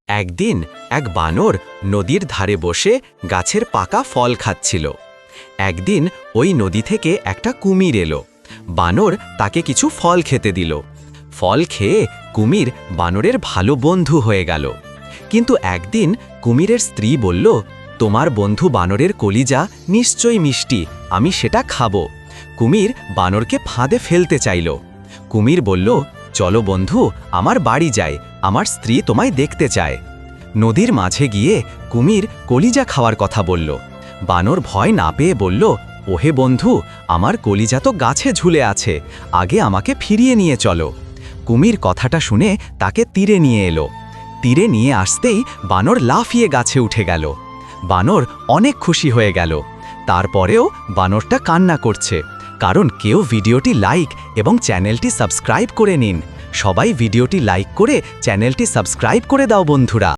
একদিন এক বানর নদীর ধারে বসে গাছের পাকা ফল খাচ্ছিল। একদিন ওই নদী থেকে একটা কুমির এলো। বানর তাকে কিছু ফল খেতে দিল। ফল খেয়ে কুমির বানরের ভালো বন্ধু হয়ে গেল। কিন্তু একদিন কুমিরের স্ত্রী বলল, তোমার বন্ধু বানরের কলিজা নিশ্চয়ই মিষ্টি, আমি সেটা খাবো। কুমির বানরকে ফাঁদে ফেলতে চাইল। কুমির বলল, চলো বন্ধু, আমার বাড়ি যায়, আমার স্ত্রী তোমায় দেখতে চায়। নদীর মাঝে গিয়ে কুমির কলিজা খাওয়ার কথা বলল। বানর ভয় না পেয়ে বলল, ওহে বন্ধু, আমার কলিজা তো গাছে ঝুলে আছে, আগে আমাকে ফিরিয়ে নিয়ে চলো। কুমির কথাটা শুনে তাকে তীরে নিয়ে এলো। তীরে নিয়ে আসতেই বানর লাফিয়ে গাছে উঠে গেল। বানর অনেক খুশি হয়ে গেল। তারপরেও বানরটা কান্না করছে, কারণ কেউ ভিডিওটি লাইক এবং চ্যানেলটি সাবস্ক্রাইব করে নিন। সবাই ভিডিওটি লাইক করে চ্যানেলটি সাবস্ক্রাইব করে দাও বন্ধুরা।